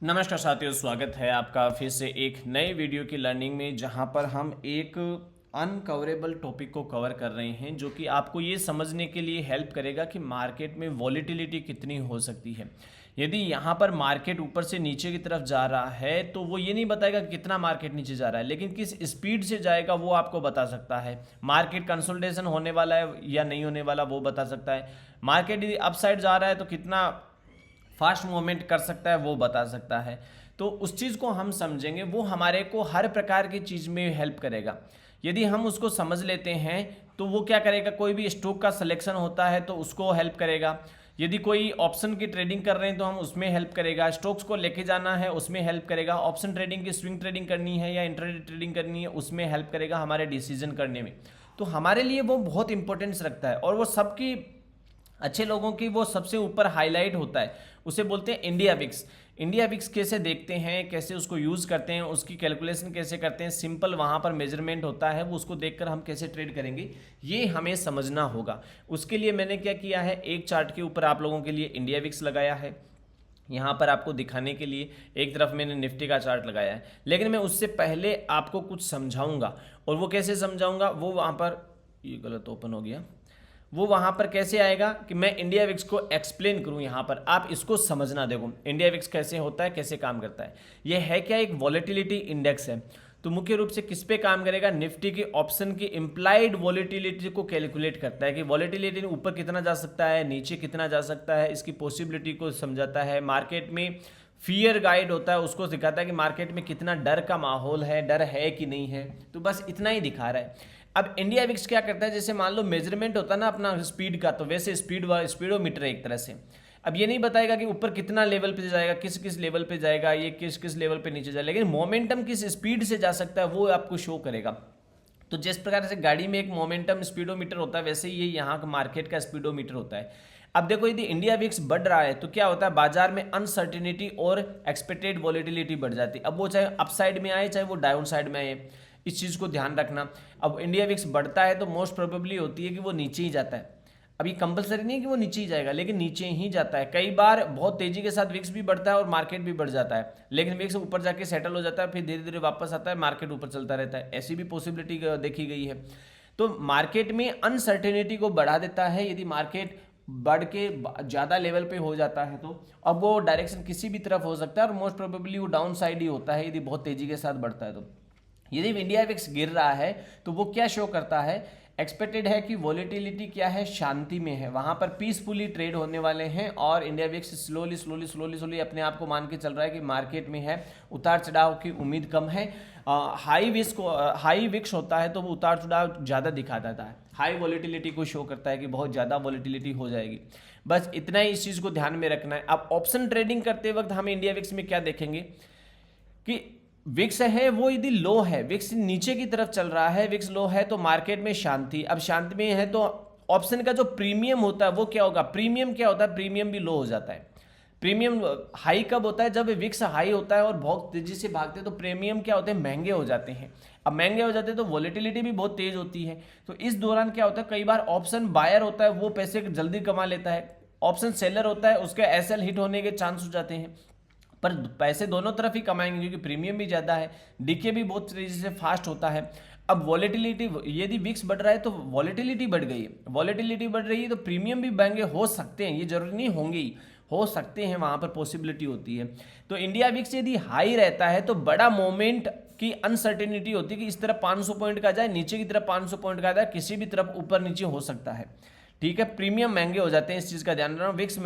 नमस्कार साथियों, स्वागत है आपका फिर से एक नए वीडियो की लर्निंग में, जहां पर हम एक अनकवरेबल टॉपिक को कवर कर रहे हैं जो कि आपको ये समझने के लिए हेल्प करेगा कि मार्केट में वॉलीटिलिटी कितनी हो सकती है। यदि यहाँ पर मार्केट ऊपर से नीचे की तरफ जा रहा है तो वो ये नहीं बताएगा कि कितना मार्केट नीचे जा रहा है, लेकिन किस स्पीड से जाएगा वो आपको बता सकता है। मार्केट कंसोलिडेशन होने वाला है या नहीं होने वाला वो बता सकता है। मार्केट यदि अप साइड जा रहा है तो कितना फास्ट मूवमेंट कर सकता है वो बता सकता है। तो उस चीज़ को हम समझेंगे, वो हमारे को हर प्रकार की चीज़ में हेल्प करेगा। यदि हम उसको समझ लेते हैं तो वो क्या करेगा, कोई भी स्टॉक का सिलेक्शन होता है तो उसको हेल्प करेगा। यदि कोई ऑप्शन की ट्रेडिंग कर रहे हैं तो हम उसमें हेल्प करेगा। स्टॉक्स को लेके जाना है उसमें हेल्प करेगा। ऑप्शन ट्रेडिंग की स्विंग ट्रेडिंग करनी है या इंट्राडे ट्रेडिंग करनी है उसमें हेल्प करेगा हमारे डिसीजन करने में। तो हमारे लिए वो बहुत इंपॉर्टेंस रखता है और वो सबकी अच्छे लोगों की वो सबसे ऊपर हाईलाइट होता है। उसे बोलते हैं इंडिया विक्स। इंडिया विक्स कैसे देखते हैं, कैसे उसको यूज़ करते हैं, उसकी कैलकुलेशन कैसे करते हैं, सिंपल वहाँ पर मेजरमेंट होता है, वो उसको देखकर हम कैसे ट्रेड करेंगे ये हमें समझना होगा। उसके लिए मैंने क्या किया है, एक चार्ट के ऊपर आप लोगों के लिए इंडिया विक्स लगाया है। यहाँ पर आपको दिखाने के लिए एक तरफ मैंने निफ्टी का चार्ट लगाया है, लेकिन मैं उससे पहले आपको कुछ समझाऊंगा। और वो कैसे समझाऊंगा, वो वहाँ पर, ये गलत ओपन हो गया, वो वहाँ पर कैसे आएगा कि मैं इंडिया विक्स को एक्सप्लेन करूँ। यहाँ पर आप इसको समझना, देखो इंडिया विक्स कैसे होता है, कैसे काम करता है। ये है क्या, एक वॉलेटिलिटी इंडेक्स है। तो मुख्य रूप से किस पे काम करेगा, निफ्टी के ऑप्शन की इम्प्लाइड वॉलेटिलिटी को कैलकुलेट करता है कि वॉलेटिलिटी ऊपर कितना जा सकता है, नीचे कितना जा सकता है, इसकी पॉसिबिलिटी को समझाता है। मार्केट में फियर गाइड होता है, उसको दिखाता है कि मार्केट में कितना डर का माहौल है, डर है कि नहीं है। तो बस इतना ही दिखा रहा है। अब इंडिया विक्स क्या करता है, जैसे मान लो मेजरमेंट होता है ना अपना स्पीड का, तो वैसे स्पीडोमीटर है एक तरह से। अब ये नहीं बताएगा कि ऊपर कितना लेवल पे जाएगा, किस किस लेवल पे जाएगा, ये किस किस लेवल पे नीचे जाएगा, लेकिन मोमेंटम किस स्पीड से जा सकता है वो आपको शो करेगा। तो जिस प्रकार से गाड़ी में एक मोमेंटम स्पीडोमीटर होता है, वैसे ये यहाँ का मार्केट का स्पीडोमीटर होता है। अब देखो, यदि इंडिया विक्स बढ़ रहा है तो क्या होता है, बाजार में अनसर्टिनिटी और एक्सपेक्टेड वॉलेटिलिटी बढ़ जाती है। अब वो चाहे अप साइड में आए चाहे वो डाउन साइड में आए, इस चीज़ को ध्यान रखना। अब इंडिया विक्स बढ़ता है तो मोस्ट प्रोबेबली होती है कि वो नीचे ही जाता है। अब ये कंपलसरी नहीं है कि वो नीचे ही जाएगा, लेकिन नीचे ही जाता है। कई बार बहुत तेजी के साथ विक्स भी बढ़ता है और मार्केट भी बढ़ जाता है, लेकिन विक्स ऊपर जाके सेटल हो जाता है, फिर धीरे धीरे वापस आता है, मार्केट ऊपर चलता रहता है। ऐसी भी पॉसिबिलिटी देखी गई है। तो मार्केट में अनसर्टेनिटी को बढ़ा देता है। यदि मार्केट बढ़ के ज़्यादा लेवल पे हो जाता है तो अब वो डायरेक्शन किसी भी तरफ हो सकता है और मोस्ट प्रोबेबली वो डाउन साइड ही होता है यदि बहुत तेजी के साथ बढ़ता है। तो यदि इंडिया विक्स गिर रहा है तो वो क्या शो करता है, एक्सपेक्टेड है कि वॉलेटिलिटी क्या है, शांति में है, वहां पर पीसफुली ट्रेड होने वाले हैं। और India VIX slowly slowly slowly slowly अपने आप को मान के चल रहा है कि मार्केट में है, उतार चढ़ाव की उम्मीद कम है। हाई विक्स होता है तो वो उतार चढ़ाव ज़्यादा दिखा देता है, हाई वॉलेटिलिटी को शो करता है कि बहुत ज़्यादा वॉलेटिलिटी हो जाएगी। बस इतना ही इस चीज़ को ध्यान में रखना है। अब ऑप्शन ट्रेडिंग करते वक्त हम इंडिया विक्स में क्या देखेंगे कि विक्स है वो यदि लो है, विक्स नीचे की तरफ चल रहा है, विक्स लो है तो मार्केट में शांति। अब शांति में है तो ऑप्शन का जो प्रीमियम होता है वो क्या होगा, प्रीमियम क्या होता है, प्रीमियम भी लो हो जाता है। प्रीमियम हाई कब होता है, जब विक्स हाई होता है और बहुत तेजी से भागते हैं तो प्रीमियम क्या होते हैं, महंगे हो जाते हैं। अब महंगे हो जाते हैं तो वॉलेटिलिटी भी बहुत तेज होती है। तो इस दौरान क्या होता है, कई बार ऑप्शन बायर होता है वो पैसे जल्दी कमा लेता है, ऑप्शन सेलर होता है उसके एसएल हिट होने के चांस हो जाते हैं। पर पैसे दोनों तरफ ही कमाएंगे क्योंकि प्रीमियम भी ज़्यादा है, डीके भी बहुत तेजी से फास्ट होता है। अब वॉलेटिलिटी, यदि विक्स बढ़ रहा है तो वॉलेटिलिटी बढ़ गई है, वॉलेटिलिटी बढ़ रही है तो प्रीमियम भी महंगे हो सकते हैं, ये जरूरी नहीं होंगे ही, हो सकते हैं, वहाँ पर पॉसिबिलिटी होती है। तो इंडिया विक्स यदि हाई रहता है तो बड़ा मोमेंट की अनसर्टेनिटी होती है कि इस तरफ 500 पॉइंट का जाए, नीचे की तरफ 500 पॉइंट का जाए, किसी भी तरफ ऊपर नीचे हो सकता है। ठीक है, प्रीमियम महंगे हो जाते हैं, इस चीज़ का ध्यान रखना। विक्स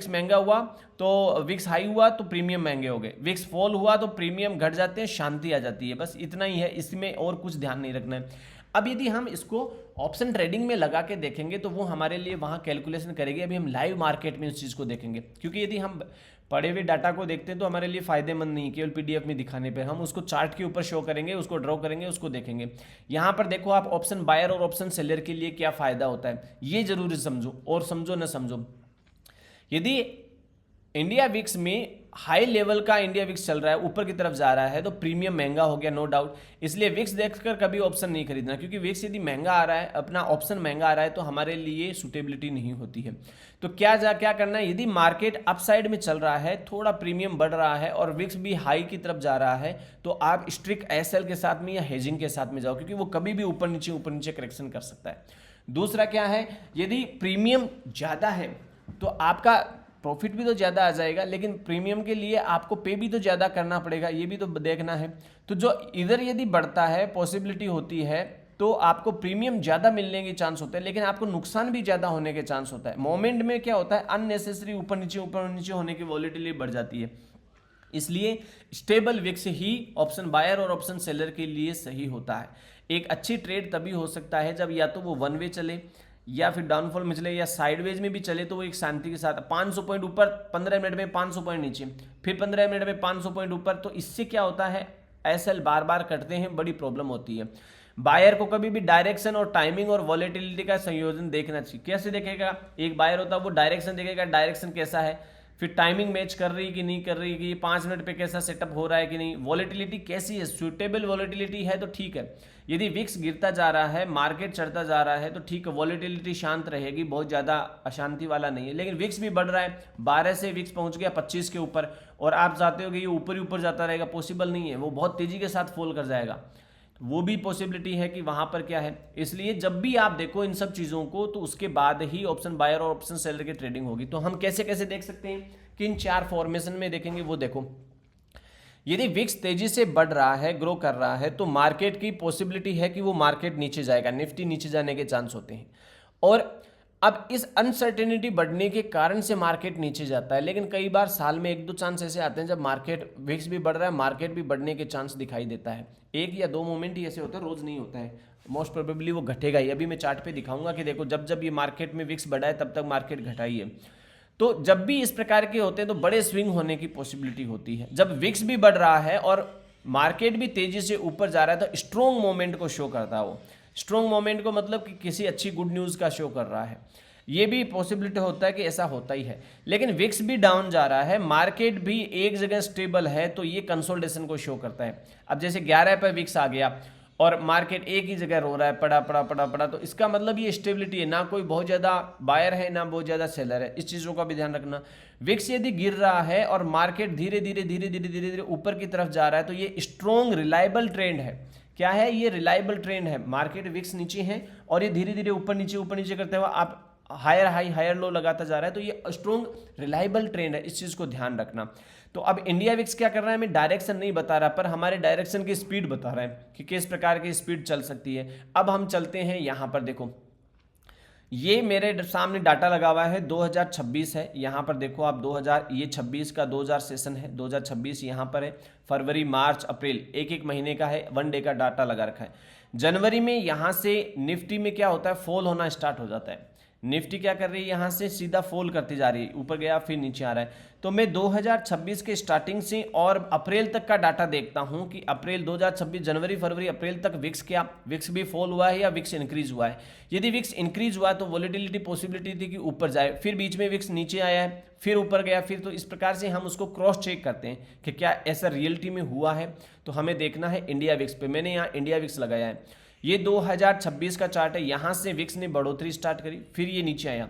महंगा हुआ तो विक्स हाई हुआ तो प्रीमियम महंगे हो गए, विक्स फॉल हुआ तो प्रीमियम घट जाते हैं, शांति आ जाती है। बस इतना ही है, इसमें और कुछ ध्यान नहीं रखना है। अब यदि हम इसको ऑप्शन ट्रेडिंग में लगा के देखेंगे तो वो हमारे लिए वहाँ कैलकुलेशन करेगी। अभी हम लाइव मार्केट में उस चीज़ को देखेंगे, क्योंकि यदि हम पढ़े हुए डाटा को देखते हैं तो हमारे लिए फायदेमंद नहीं, केवल पीडीएफ में दिखाने पे। हम उसको चार्ट के ऊपर शो करेंगे, उसको ड्रॉ करेंगे, उसको देखेंगे। यहाँ पर देखो आप, ऑप्शन बायर और ऑप्शन सेलर के लिए क्या फायदा होता है ये जरूर समझो, और समझो न समझो। यदि इंडिया विक्स में हाई लेवल का इंडिया विक्स चल रहा है, ऊपर की तरफ जा रहा है, तो प्रीमियम महंगा हो गया, नो डाउट। इसलिए विक्स देखकर कभी ऑप्शन नहीं खरीदना, क्योंकि विक्स यदि महंगा आ रहा है, अपना ऑप्शन महंगा आ रहा है, तो हमारे लिए सुटेबिलिटी नहीं होती है। तो क्या करना है, यदि मार्केट अपसाइड में चल रहा है, थोड़ा प्रीमियम बढ़ रहा है और विक्स भी हाई की तरफ जा रहा है, तो आप स्ट्रिक्ट एसएल के साथ में या हेजिंग के साथ में जाओ, क्योंकि वो कभी भी ऊपर नीचे करेक्शन कर सकता है। दूसरा क्या है, यदि प्रीमियम ज़्यादा है तो आपका प्रॉफिट भी तो ज़्यादा आ जाएगा, लेकिन प्रीमियम के लिए आपको पे भी तो ज़्यादा करना पड़ेगा, ये भी तो देखना है। तो जो इधर यदि बढ़ता है, पॉसिबिलिटी होती है, तो आपको प्रीमियम ज़्यादा मिलने के चांस होते हैं, लेकिन आपको नुकसान भी ज़्यादा होने के चांस होता है। मोमेंट में क्या होता है, अननेसेसरी ऊपर नीचे होने की वॉलेटिलिटी बढ़ जाती है। इसलिए स्टेबल विक्स ही ऑप्शन बायर और ऑप्शन सेलर के लिए सही होता है। एक अच्छी ट्रेड तभी हो सकता है जब या तो वो वन वे चले, या फिर डाउनफॉल में चले, या साइडवेज में भी चले, तो वो एक शांति के साथ 500 पॉइंट ऊपर 15 मिनट में, 500 पॉइंट नीचे, फिर 15 मिनट में 500 पॉइंट ऊपर। तो इससे क्या होता है, एसएल बार बार कटते हैं, बड़ी प्रॉब्लम होती है। बायर को कभी भी डायरेक्शन और टाइमिंग और वॉलेटिलिटी का संयोजन देखना चाहिए। कैसे देखेगा, एक बायर होता है वो डायरेक्शन देखेगा, डायरेक्शन कैसा है, फिर टाइमिंग मैच कर रही कि नहीं कर रही, कि 5 मिनट पे कैसा सेटअप हो रहा है कि नहीं, वॉलेटिलिटी कैसी है, सुटेबल वॉलेटिलिटी है तो ठीक है। यदि विक्स गिरता जा रहा है, मार्केट चढ़ता जा रहा है, तो ठीक है, वॉलेटिलिटी शांत रहेगी, बहुत ज़्यादा अशांति वाला नहीं है। लेकिन विक्स भी बढ़ रहा है, 12 से विक्स पहुंच गया 25 के ऊपर, और आप चाहते हो कि ये ऊपर ही ऊपर जाता रहेगा, पॉसिबल नहीं है, वो बहुत तेज़ी के साथ फॉल कर जाएगा, वो भी पॉसिबिलिटी है कि वहां पर क्या है। इसलिए जब भी आप देखो इन सब चीज़ों को, तो उसके बाद ही ऑप्शन बायर और ऑप्शन सेलर की ट्रेडिंग होगी। तो हम कैसे कैसे देख सकते हैं, कि इन 4 फॉर्मेशन में देखेंगे। वो देखो, यदि विक्स तेजी से बढ़ रहा है, ग्रो कर रहा है, तो मार्केट की पॉसिबिलिटी है कि वो मार्केट नीचे जाएगा, निफ्टी नीचे जाने के चांस होते हैं। और अब इस अनसर्टेनिटी बढ़ने के कारण से मार्केट नीचे जाता है, लेकिन कई बार साल में 1-2 चांस ऐसे आते हैं जब मार्केट विक्स भी बढ़ रहा है, मार्केट भी बढ़ने के चांस दिखाई देता है। 1 या 2 मोमेंट ही ऐसे होते हैं, रोज नहीं होता है। मोस्ट प्रोबेबली वो घटेगा ही। अभी मैं चार्ट पे दिखाऊंगा कि देखो, जब जब ये मार्केट में विक्स बढ़ा है, तब तक मार्केट घटा ही है। तो जब भी इस प्रकार के होते हैं, तो बड़े स्विंग होने की पॉसिबिलिटी होती है। जब विक्स भी बढ़ रहा है और मार्केट भी तेजी से ऊपर जा रहा है, तो स्ट्रॉन्ग मोमेंट को शो करता है। वो स्ट्रॉन्ग मोमेंट को मतलब कि किसी अच्छी गुड न्यूज़ का शो कर रहा है। ये भी पॉसिबिलिटी होता है कि ऐसा होता ही है। लेकिन विक्स भी डाउन जा रहा है, मार्केट भी एक जगह स्टेबल है, तो ये कंसोलिडेशन को शो करता है। अब जैसे 11 पे विक्स आ गया और मार्केट एक ही जगह रो रहा है, पड़ा, तो इसका मतलब ये स्टेबिलिटी है, ना कोई बहुत ज़्यादा बायर है, ना बहुत ज़्यादा सेलर है। इस चीज़ों का भी ध्यान रखना। विक्स यदि गिर रहा है और मार्केट धीरे धीरे ऊपर की तरफ जा रहा है, तो ये स्ट्रॉन्ग रिलायबल ट्रेंड है। क्या है ये? रिलायबल ट्रेंड है। मार्केट विक्स नीचे है और ये धीरे धीरे ऊपर नीचे करते हुए आप हायर हाई हायर लो लगाता जा रहा है, तो ये स्ट्रॉन्ग रिलायबल ट्रेंड है। इस चीज़ को ध्यान रखना। तो अब इंडिया विक्स क्या कर रहा है, हमें डायरेक्शन नहीं बता रहा, पर हमारे डायरेक्शन की स्पीड बता रहा है कि किस प्रकार की स्पीड चल सकती है। अब हम चलते हैं यहाँ पर, देखो ये मेरे सामने डाटा लगा हुआ है, 2026 है। यहाँ पर देखो आप 2000, ये 26 का 2000 सेशन है, 2026 यहाँ पर है। फरवरी, मार्च, अप्रैल, एक महीने का है, 1 डे का डाटा लगा रखा है। जनवरी में यहाँ से निफ्टी में क्या होता है, फॉल होना स्टार्ट हो जाता है। निफ्टी क्या कर रही है, यहाँ से सीधा फॉल करती जा रही है, ऊपर गया फिर नीचे आ रहा है। तो मैं 2026 के स्टार्टिंग से और अप्रैल तक का डाटा देखता हूँ कि अप्रैल 2026, जनवरी, फरवरी, अप्रैल तक विक्स भी फॉल हुआ है या विक्स इंक्रीज हुआ है। यदि विक्स इंक्रीज हुआ तो वॉलेटिलिटी पॉसिबिलिटी थी कि ऊपर जाए, फिर बीच में विक्स नीचे आया है, फिर ऊपर गया, फिर तो इस प्रकार से हम उसको क्रॉस चेक करते हैं कि क्या ऐसा रियलिटी में हुआ है। तो हमें देखना है इंडिया विक्स पे। मैंने यहाँ इंडिया विक्स लगाया है। ये 2026 का चार्ट है। यहाँ से विक्स ने बढ़ोतरी स्टार्ट करी, फिर ये नीचे आया,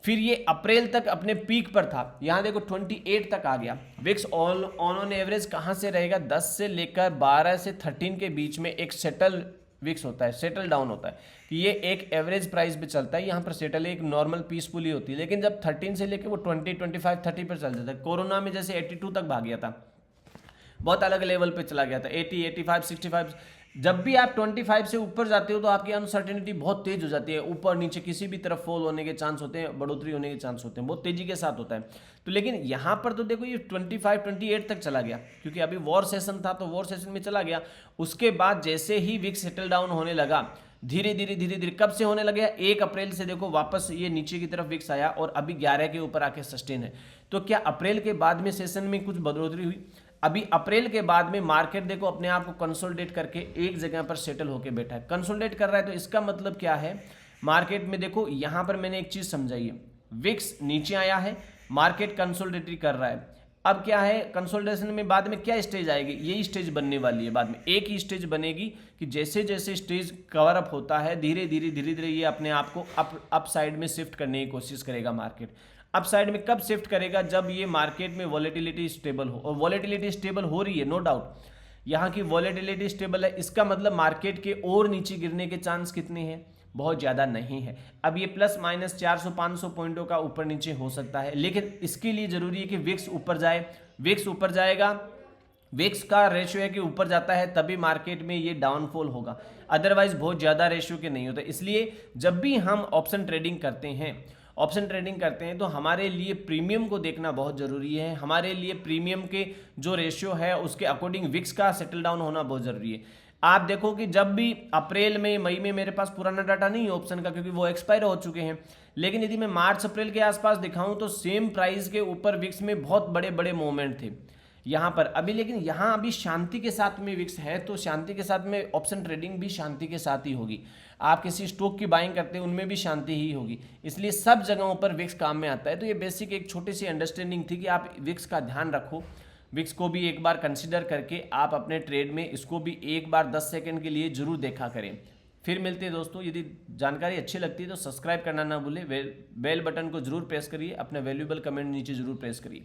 फिर ये अप्रैल तक अपने पीक पर था। यहाँ देखो 28 तक आ गया। विक्स ऑन एवरेज कहाँ से रहेगा, 10 से लेकर 12 से 13 के बीच में एक सेटल विक्स होता है, सेटल डाउन होता है कि ये एक एवरेज प्राइस पे चलता है। यहाँ पर सेटल एक नॉर्मल पीसफुली होती है। लेकिन जब 13 से लेकर वो 20, 25, 30 पर चल जाता है। कोरोना में जैसे 82 तक भाग गया था, बहुत अलग लेवल पे चला गया था, 80, 85, 65। जब भी आप 25 से ऊपर जाते हो तो आपकी अनसर्टेनिटी बहुत तेज हो जाती है। ऊपर नीचे किसी भी तरफ फॉल होने के चांस होते हैं, बढ़ोतरी होने के चांस होते हैं, बहुत तेजी के साथ होता है। तो लेकिन यहाँ पर तो देखो ये 25, 28 तक चला गया, क्योंकि अभी वॉर सेशन था तो वॉर सेशन में चला गया। उसके बाद जैसे ही विक्स सेटल डाउन होने लगा, धीरे धीरे कब से होने लगे, 1 अप्रैल से देखो वापस ये नीचे की तरफ विक्स आया और अभी 11 के ऊपर आके सस्टेन है। तो क्या अप्रैल के बाद में सेशन में कुछ बढ़ोतरी हुई? अभी अप्रैल के बाद में मार्केट देखो अपने आप को कंसोलिडेट करके एक जगह पर सेटल होकर बैठा है, कंसोलिडेट कर रहा है। तो इसका मतलब क्या है, मार्केट में देखो यहाँ पर मैंने एक चीज समझाई है, विक्स नीचे आया है, मार्केट कंसोलिडेट कर रहा है। अब क्या है, कंसोलिडेशन में बाद में क्या स्टेज आएगी, यही स्टेज बनने वाली है। बाद में एक ही स्टेज बनेगी कि जैसे जैसे स्टेज कवर अप होता है धीरे धीरे ये अपने आप को अप साइड में शिफ्ट करने की कोशिश करेगा मार्केट। अप साइड में कब शिफ्ट करेगा, जब ये मार्केट में वॉलेटिलिटी स्टेबल हो, और वॉलेटिलिटी स्टेबल हो रही है, नो डाउट यहाँ की वॉलेटिलिटी स्टेबल है, इसका मतलब मार्केट के और नीचे गिरने के चांस कितने हैं, बहुत ज़्यादा नहीं है। अब ये प्लस माइनस 400-500 पॉइंटों का ऊपर नीचे हो सकता है, लेकिन इसके लिए जरूरी है कि विक्स ऊपर जाए। विक्स ऊपर जाएगा, विक्स का रेशियो है कि ऊपर जाता है तभी मार्केट में ये डाउनफॉल होगा, अदरवाइज बहुत ज़्यादा रेशियो के नहीं होता। इसलिए जब भी हम ऑप्शन ट्रेडिंग करते हैं तो हमारे लिए प्रीमियम को देखना बहुत ज़रूरी है। हमारे लिए प्रीमियम के जो रेशियो है उसके अकॉर्डिंग विक्स का सेटल डाउन होना बहुत ज़रूरी है। आप देखो कि जब भी अप्रैल में मई में, मेरे पास पुराना डाटा नहीं है ऑप्शन का क्योंकि वो एक्सपायर हो चुके हैं, लेकिन यदि मैं मार्च अप्रैल के आसपास दिखाऊं तो सेम प्राइस के ऊपर विक्स में बहुत बड़े बड़े मूवमेंट थे यहाँ पर अभी। लेकिन यहाँ अभी शांति के साथ में विक्स है, तो शांति के साथ में ऑप्शन ट्रेडिंग भी शांति के साथ ही होगी। आप किसी स्टॉक की बाइंग करते हैं उनमें भी शांति ही होगी, इसलिए सब जगहों पर विक्स काम में आता है। तो ये बेसिक एक छोटी सी अंडरस्टैंडिंग थी कि आप विक्स का ध्यान रखो, विक्स को भी एक बार कंसिडर करके आप अपने ट्रेड में इसको भी एक बार 10 सेकंड के लिए जरूर देखा करें। फिर मिलते हैं दोस्तों, यदि जानकारी अच्छी लगती है तो सब्सक्राइब करना ना भूलें, बेल बटन को जरूर प्रेस करिए, अपना वैल्यूएबल कमेंट नीचे जरूर प्रेस करिए।